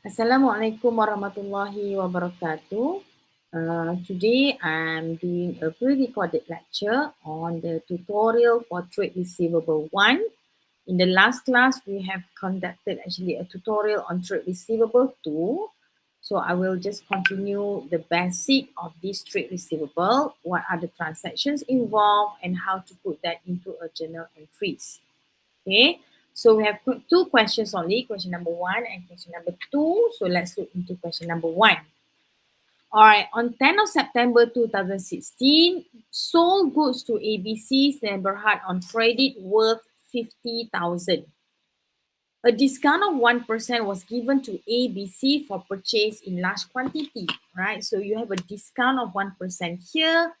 Assalamualaikum warahmatullahi wabarakatuh. Today I'm doing a pre-recorded lecture on the tutorial for Trade Receivable 1. In the last class, we have conducted actually a tutorial on Trade Receivable 2. So I will just continue the basic of this trade receivable, what are the transactions involved and how to put that into a journal entries. Okay, so we have two questions only, question number 1 and question number 2. So let's look into question number 1. All right, on 10th of September 2016, sold goods to ABC's neighborhood on credit worth 50,000. A discount of 1% was given to ABC for purchase in large quantity, right? So you have a discount of 1% here.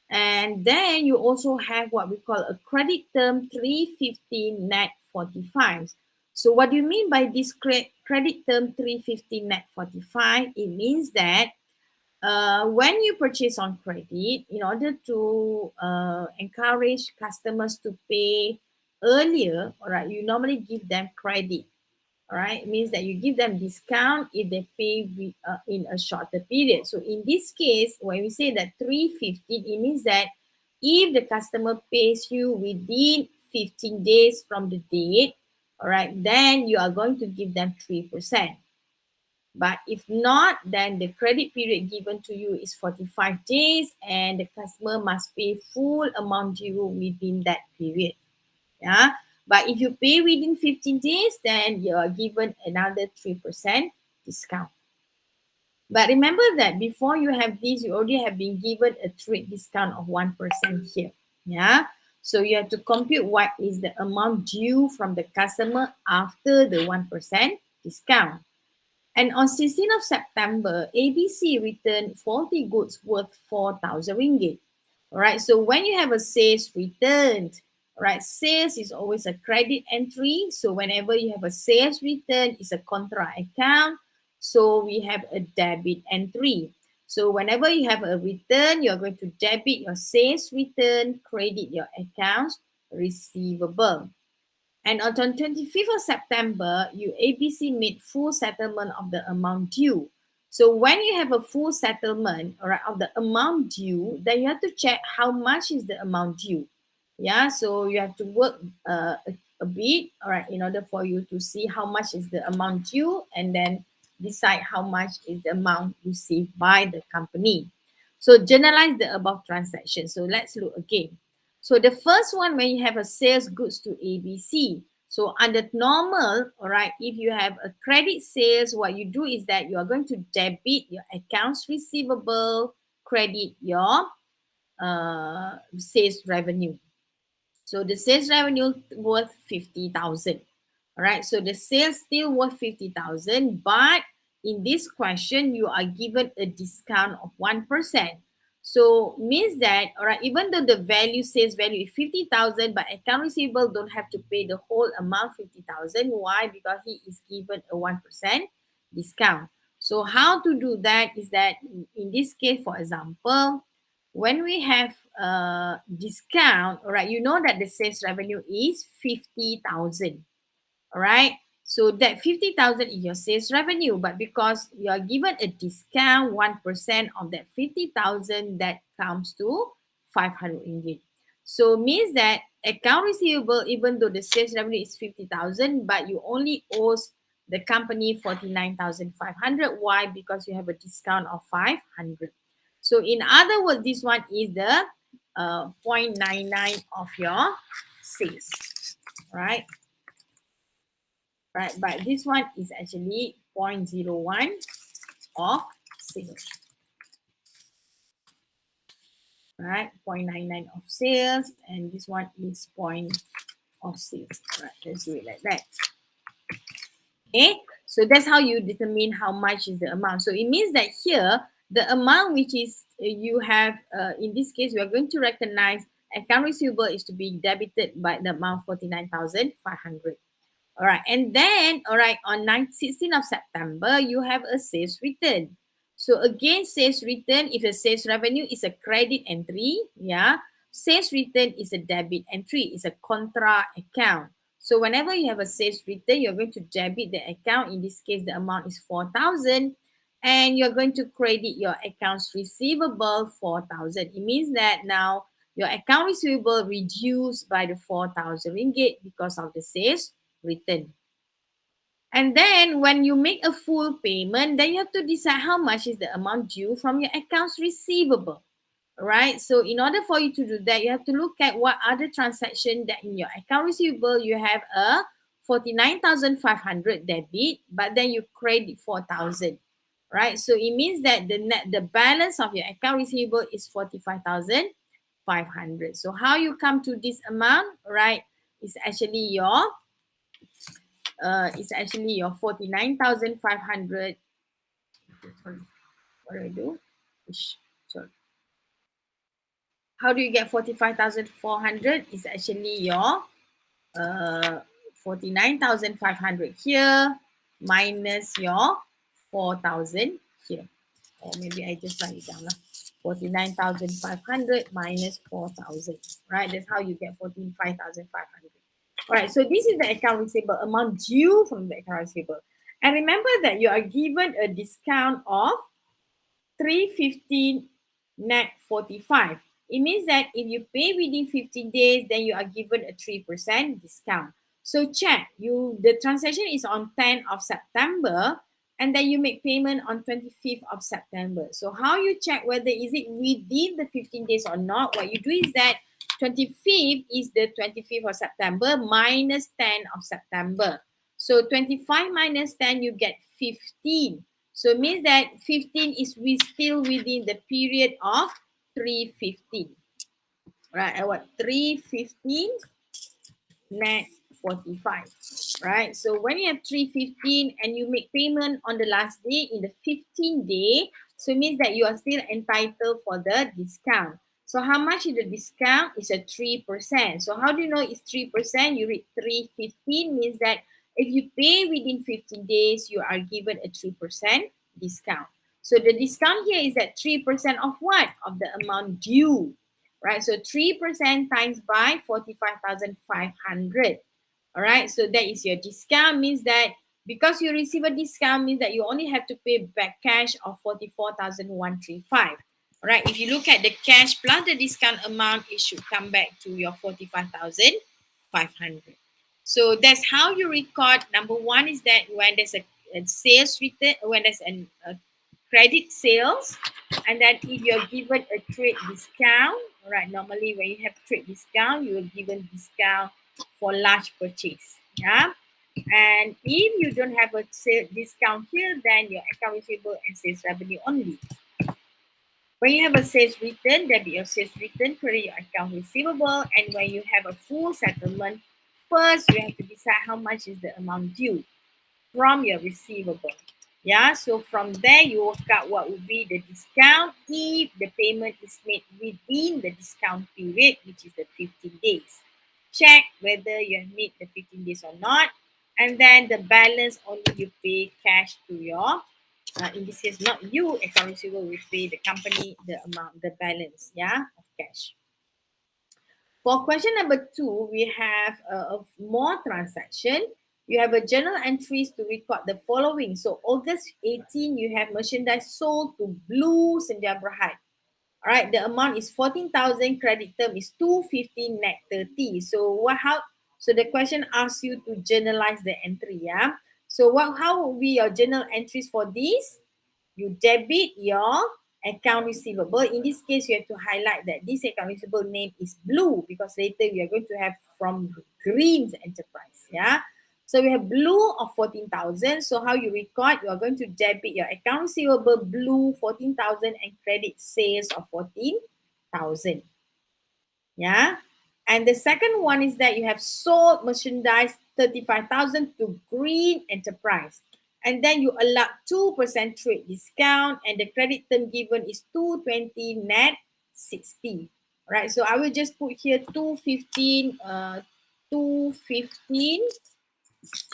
And then you also have what we call a credit term 350 net 45. So what do you mean by this credit term 350 net 45? It means that when you purchase on credit, in order to encourage customers to pay earlier, all right, you normally give them credit. All right, it means that you give them discount if they pay in a shorter period. So in this case, when we say that 350, it means that if the customer pays you within 15 days from the date, all right, then you are going to give them 3%. But if not, then the credit period given to you is 45 days and the customer must pay full amount due within that period. Yeah. But if you pay within 15 days, then you are given another 3% discount. But remember that before you have this, you already have been given a trade discount of 1% here. Yeah. So you have to compute what is the amount due from the customer after the 1% discount. And on 16th of September, ABC returned faulty goods worth 4,000 ringgit. All right, so when you have a sales returned, all right, sales is always a credit entry. So whenever you have a sales return, it's a contra account. So we have a debit entry. So whenever you have a return, you're going to debit your sales return, credit your accounts receivable. And on 25th of September, ABC made full settlement of the amount due. So when you have a full settlement, all right, of the amount due, then you have to check how much is the amount due. Yeah, so you have to work a bit, all right, in order for you to see how much is the amount due and then decide how much is the amount received by the company. So generalize the above transaction. So let's look again. So the first one, when you have a sales goods to ABC, so under normal, all right, if you have a credit sales, what you do is that you are going to debit your accounts receivable, credit your sales revenue. So the sales revenue worth 50,000. All right, so the sales still worth 50,000, but in this question, you are given a discount of 1%. So means that, all right, even though the value sales value is 50,000, but account receivable don't have to pay the whole amount 50,000. Why? Because he is given a 1% discount. So how to do that is that in this case, for example, when we have a discount, all right, you know that the sales revenue is 50,000. All right. So that 50,000 is your sales revenue, but because you are given a discount, 1% of that 50,000, that comes to 500 ringgit. So means that account receivable, even though the sales revenue is 50,000, but you only owe the company 49,500. Why? Because you have a discount of 500. So in other words, this one is the 0.99 of your sales, right? Right, but this one is actually 0.01 of sales. Right, 0.99 of sales, and this one is point of sales. Right, let's do it like that. Okay, so that's how you determine how much is the amount. So it means that here, the amount which is you have, in this case, we are going to recognize account receivable is to be debited by the amount 49,500. All right, and then, all right, on 16th of September, you have a sales return. So again, sales return, if the sales revenue is a credit entry, yeah, sales return is a debit entry, it's a contra account. So whenever you have a sales return, you're going to debit the account. In this case, the amount is 4,000, and you're going to credit your accounts receivable 4,000. It means that now your account receivable reduced by the 4,000 ringgit because of the sales return. And then when you make a full payment, then you have to decide how much is the amount due from your accounts receivable. Right? So in order for you to do that, you have to look at what other transaction that in your account receivable you have a 49,500 debit, but then you credit 4,000. Right? So it means that the balance of your account receivable is 45,500. So how you come to this amount, right? Is actually your 49,500. Sorry, what do I do? Sorry. How do you get 45,400? Is actually your uh, 49,500 here minus your 4,000 here. Or maybe I just write it down. 49,500 minus 4,000. Right? That's how you get 45,500. All right. So this is the account receivable amount due from the account receivable. And remember that you are given a discount of 315 net 45. It means that if you pay within 15 days, then you are given a 3% discount. So check, the transaction is on 10th of September, and then you make payment on 25th of September. So how you check whether is it within the 15 days or not, what you do is that 25th is the 25th of September minus 10 of September. So 25 minus 10, you get 15. So it means that 15 is still within the period of 315. Right, I want 315 net 45. Right, so when you have 315 and you make payment on the last day in the 15th day, so it means that you are still entitled for the discount. So how much is the discount? It's a 3%. So how do you know it's 3%? You read 315 means that if you pay within 15 days, you are given a 3% discount. So the discount here is at 3% of what? Of the amount due. Right, so 3% times by 45,500. All right, so that is your discount, means that because you receive a discount means that you only have to pay back cash of 44,135. All right, if you look at the cash plus the discount amount, it should come back to your 45,500. So that's how you record. Number one is that when there's a sales return, when there's a credit sales, and then if you're given a trade discount, right? Normally when you have trade discount, you are given discount for large purchase. Yeah. And if you don't have a sale discount here, then your account receivable and sales revenue only. When you have a sales return, debit your sales return, credit your account receivable, and when you have a full settlement, first you have to decide how much is the amount due from your receivable. Yeah, so from there you work out what would be the discount if the payment is made within the discount period, which is the 15 days. Check whether you have made the 15 days or not, and then the balance only you pay cash to your, in this case, not you, account receivable will pay the company the amount, the balance, yeah, of cash. For question number 2, we have more transaction. You have a journal entries to record the following. So August 18, you have merchandise sold to Blue Senja Berhad. All right, the amount is 14,000. Credit term is 215 net 30. So how? So the question asks you to journalize the entry. Yeah. So how will be your journal entries for this? You debit your account receivable. In this case, you have to highlight that this account receivable name is Blue because later we are going to have from Green's Enterprise. Yeah. So we have Blue of 14,000. So how you record? You are going to debit your account receivable Blue 14,000 and credit sales of 14,000. Yeah. And the second one is that you have sold merchandise 35,000 to Green Enterprise. And then you allow 2% trade discount and the credit term given is 220 net 60. Right. So I will just put here 215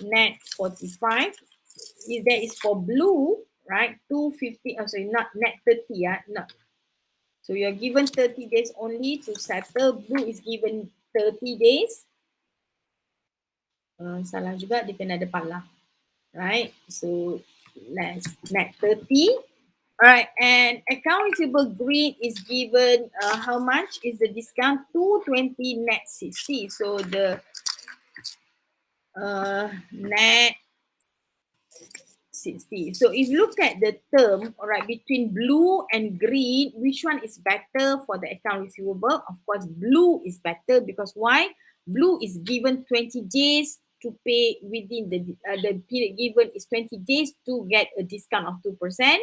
net 45. That is for Blue, right? 250, oh sorry, not net 30, yeah, not. So you're given 30 days only to settle. Blue is given 30 days. Salah juga, dia kena ada pala. Right, so let's net 30. Alright, and account receivable green is given how much is the discount? 220 net 60. So the net 60. So if you look at the term, all right, between blue and green, which one is better for the account receivable? Of course, blue is better because why? Blue is given 20 days to pay within the period given is 20 days to get a discount of 2%.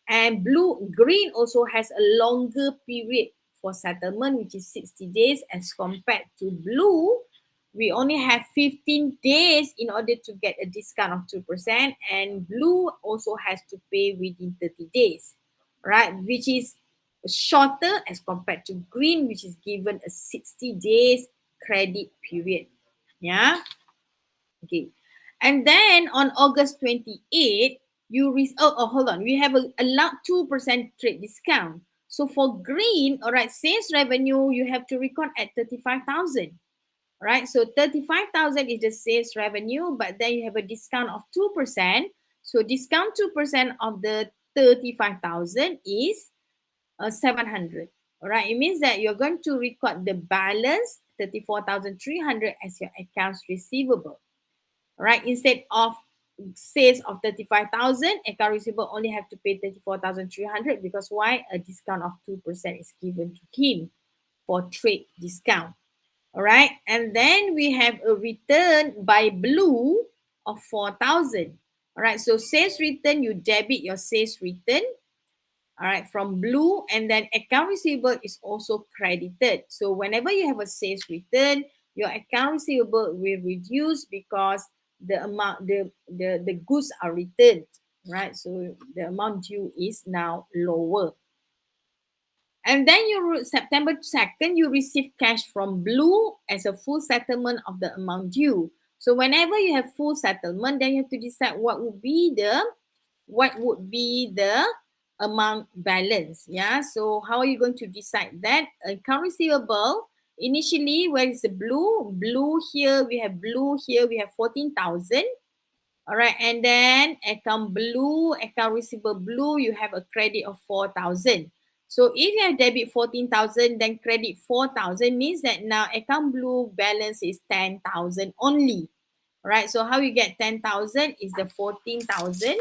And green also has a longer period for settlement, which is 60 days, as compared to blue. We only have 15 days in order to get a discount of 2%, and blue also has to pay within 30 days, right? Which is shorter as compared to green, which is given a 60 days credit period. Yeah. Okay. And then on August 28th, hold on. We have allowed 2% trade discount. So for green, all right, sales revenue, you have to record at 35,000. All right. So 35,000 is the sales revenue, but then you have a discount of 2%. So discount 2% of the 35,000 is 700. All right. It means that you're going to record the balance 34,300 as your accounts receivable. Right? Instead of sales of 35,000, account receivable only have to pay 34,300 because why? A discount of 2% is given to him for trade discount. All right. And then we have a return by blue of 4,000. All right. So sales return, you debit your sales return, all right, from blue, and then account receivable is also credited. So whenever you have a sales return, your account receivable will reduce because the amount the goods are returned, right? So the amount due is now lower. And then September 2nd, you receive cash from blue as a full settlement of the amount due. So whenever you have full settlement, then you have to decide what would be the amount balance. Yeah. So how are you going to decide that? Account receivable, initially, where is the blue? Blue here, we have 14,000. All right. And then account receivable blue, you have a credit of 4,000. So if you have debit 14,000, then credit 4,000 means that now account blue balance is 10,000 only. All right. So how you get 10,000 is the 14,000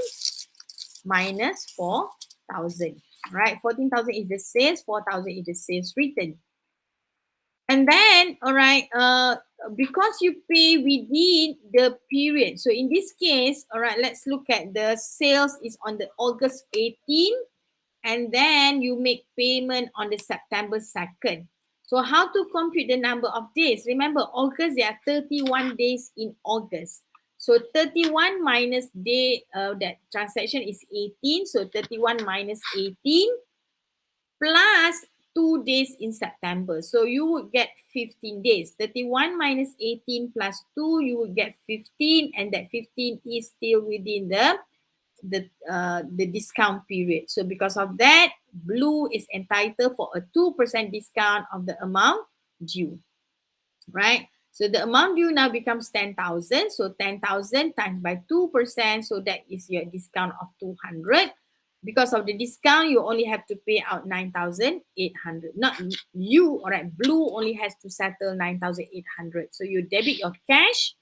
minus 4,000. Right? 14,000 is the sales, 4,000 is the sales return. And then, all right, because you pay within the period. So in this case, all right, let's look at the sales is on the August 18th, and then you make payment on the September 2nd. So how to compute the number of days? Remember, August, there are 31 days in August. So 31 minus that transaction is 18. So 31 minus 18 plus 2 days in September. So you would get 15 days. 31 minus 18 plus 2, you would get 15, and that 15 is still within the discount period. So because of that, blue is entitled for a 2% discount of the amount due, right? So the amount due now becomes 10,000. So 10,000 times by 2%. So that is your discount of 200. Because of the discount, you only have to pay out 9,800. Not you, all right, blue only has to settle 9,800. So you debit your cash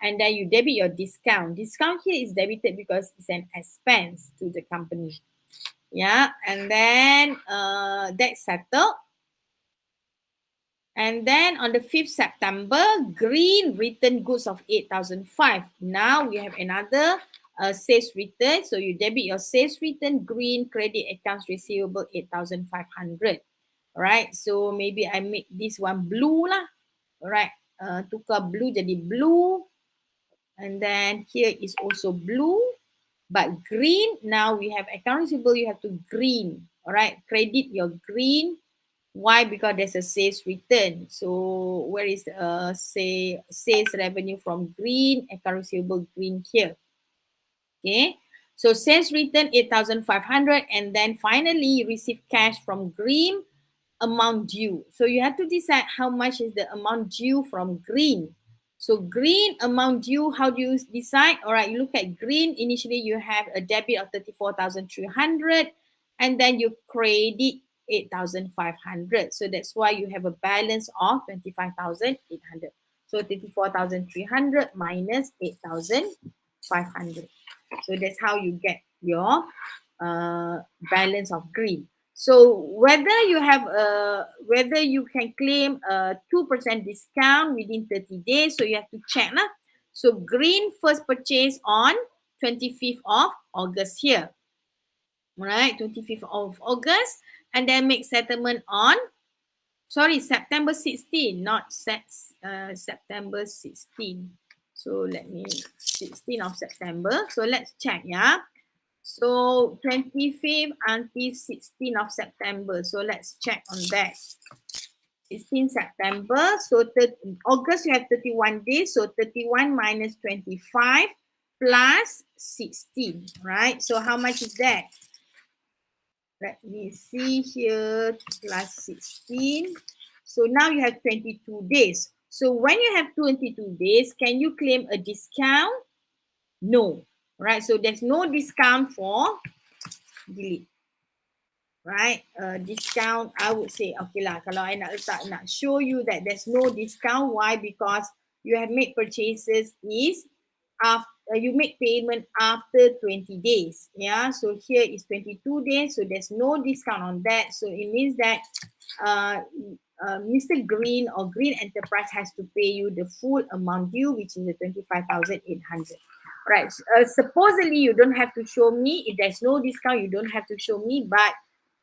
and then you debit your discount. Discount here is debited because it's an expense to the company. Yeah, and then that's settled. And then on the 5th September, green return goods of 8,005. Now we have another sales return. So you debit your sales return, green, credit accounts receivable 8,500. All right. So maybe I make this one blue lah. All right. Tukar blue jadi blue. And then here is also blue. But green, now we have account receivable, you have to green. All right. Credit your green. Why? Because there's a sales return. So where is say sales revenue from green, account receivable green here. Okay. So sales return 8,500, and then finally you receive cash from green, amount due. So you have to decide how much is the amount due from green. So green amount due, how do you decide? All right, you look at green. Initially, you have a debit of 34,300 and then you credit 8,500. So that's why you have a balance of 25,800. So 34,300 minus 8,500. So that's how you get your balance of green. So whether you can claim a 2% discount within 30 days, so you have to check lah. So green first purchase on 25th of August here. Right, 25th of August, and then make settlement on September 16, not September 16. So let me 16 of September. So let's check, yeah. So 25th until 16th of September. So let's check on that. 16 September. So August you have 31 days. So 31 minus 25 plus 16, right? So how much is that? Let me see here, plus 16. So now you have 22 days. So when you have 22 days, can you claim a discount? No, right? So there's no discount for delete. Right, discount, I would say, okay lah, kalau I nak show you that there's no discount. Why? Because you have made purchases is after you make payment after 20 days. Yeah, so here is 22 days, so there's no discount on that. So it means that Mr. Green or Green Enterprise has to pay you the full amount due, which is the 25,800. Right, supposedly you don't have to show me. If there's no discount, you don't have to show me, but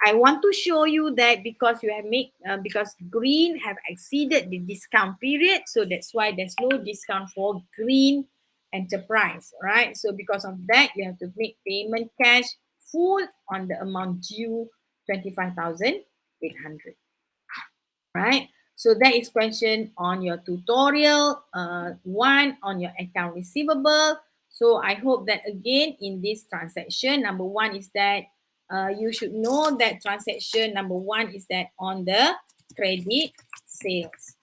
I want to show you that because you have made because Green have exceeded the discount period, so that's why there's no discount for Green Enterprise, right? So because of that, you have to make payment cash full on the amount due, 25,800, right? So that is question on your tutorial one on your account receivable. So I hope that again in this transaction, number one is that you should know that transaction number one is that on the credit sales.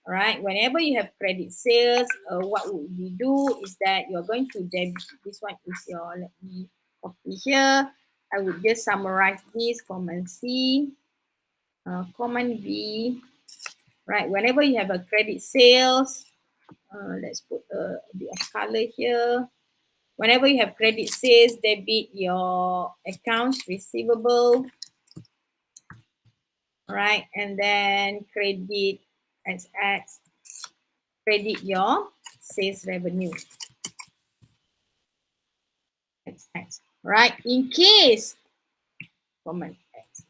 All right, whenever you have credit sales, what would we do is that you're going to debit. This one is your, let me copy here. I would just summarize this, Command C, Command V. Right, whenever you have a credit sales, let's put a bit of color here. Whenever you have credit sales, debit your accounts receivable, right? And then credit XX, credit your sales revenue, XX, right? In case, Command X,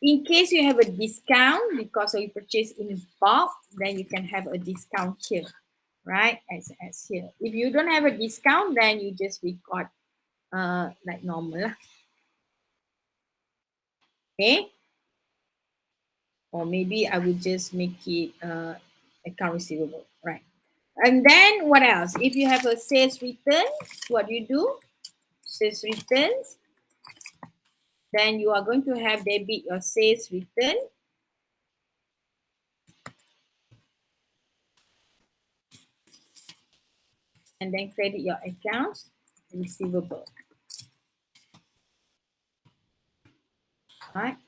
in case you have a discount because you purchase in bulk, then you can have a discount here, right? As here. If you don't have a discount, then you just record like normal. Okay. Or maybe I would just make it account receivable, right? And then what else? If you have a sales return, what do you do? Sales returns. Then you are going to have debit your sales return. And then credit your accounts receivable. Right?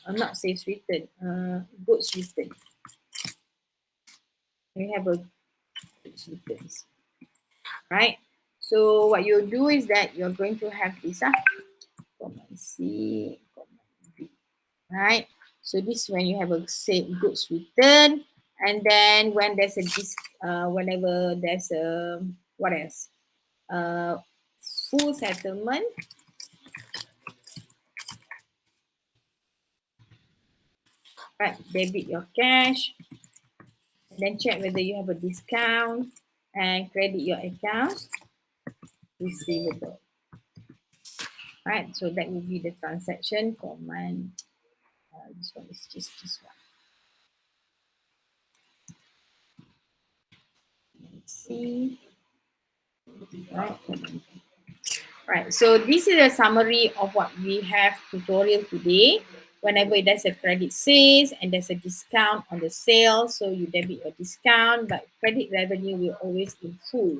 Not sales return, goods return. We have a goods returns. Right? So what you do is that you're going to have this, Command C, Command V. Right? So this is when you have a goods return, and then when there's a whenever there's a what else? Full settlement. Right, debit your cash, and then check whether you have a discount, and credit your accounts receivable. Right, so that will be the transaction command. This one is just this one. Let's see. Right, right. So this is a summary of what we have tutorial today. whenever there's a credit sales and there's a discount on the sale, so you debit your discount, but credit revenue will always in full.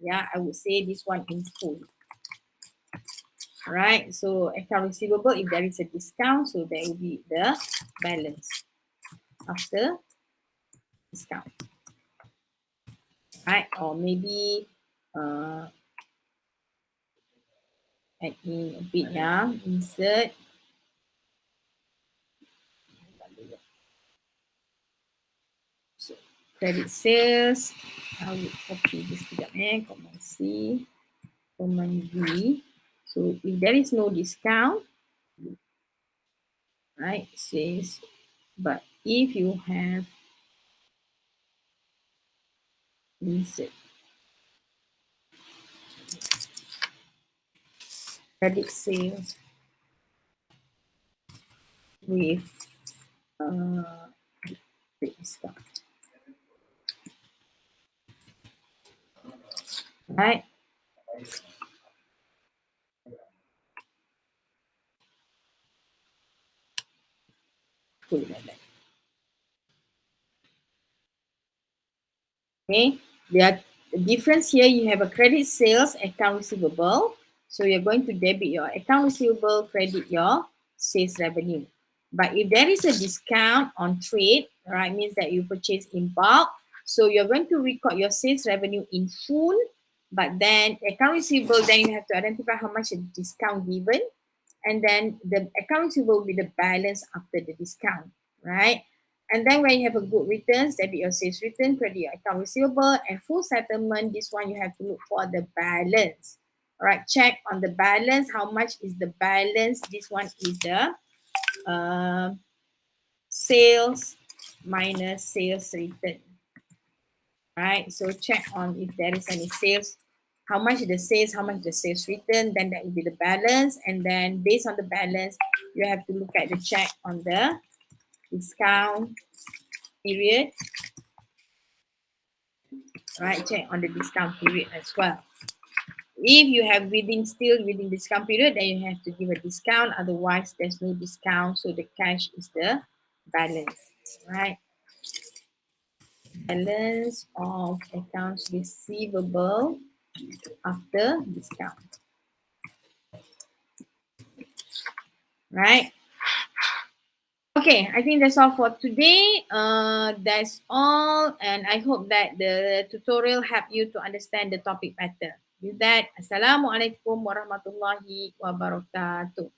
Yeah, I would say this one in full. Right, so account receivable, if there is a discount, so there will be the balance after discount. Right, or maybe add in a bit, yeah, insert. So credit sales, I will copy this sekejap Command C, Command V. So if there is no discount, right, says, but if you have insert credit sales with discount, right? Put it like that. Okay, the difference here, you have a credit sales account receivable. So you're going to debit your account receivable, credit your sales revenue. But if there is a discount on trade, right, means that you purchase in bulk. So you're going to record your sales revenue in full, but then account receivable, then you have to identify how much a discount given. And then the account receivable will be the balance after the discount, right? And then when you have a good returns, debit your sales return, credit your account receivable, and full settlement, this one you have to look for the balance. All right, check on the balance. How much is the balance? This one is the sales minus sales return. Right, so check on if there is any sales, how much is the sales, how much is the sales return, then that will be the balance. And then based on the balance, you have to look at the check on the discount period. Right, check on the discount period as well. If you have still within discount period, then you have to give a discount. Otherwise, there's no discount. So the cash is the balance, right? Balance of accounts receivable after discount, right? Okay, I think that's all for today. That's all, and I hope that the tutorial helped you to understand the topic better. With that, Assalamualaikum warahmatullahi wabarakatuh.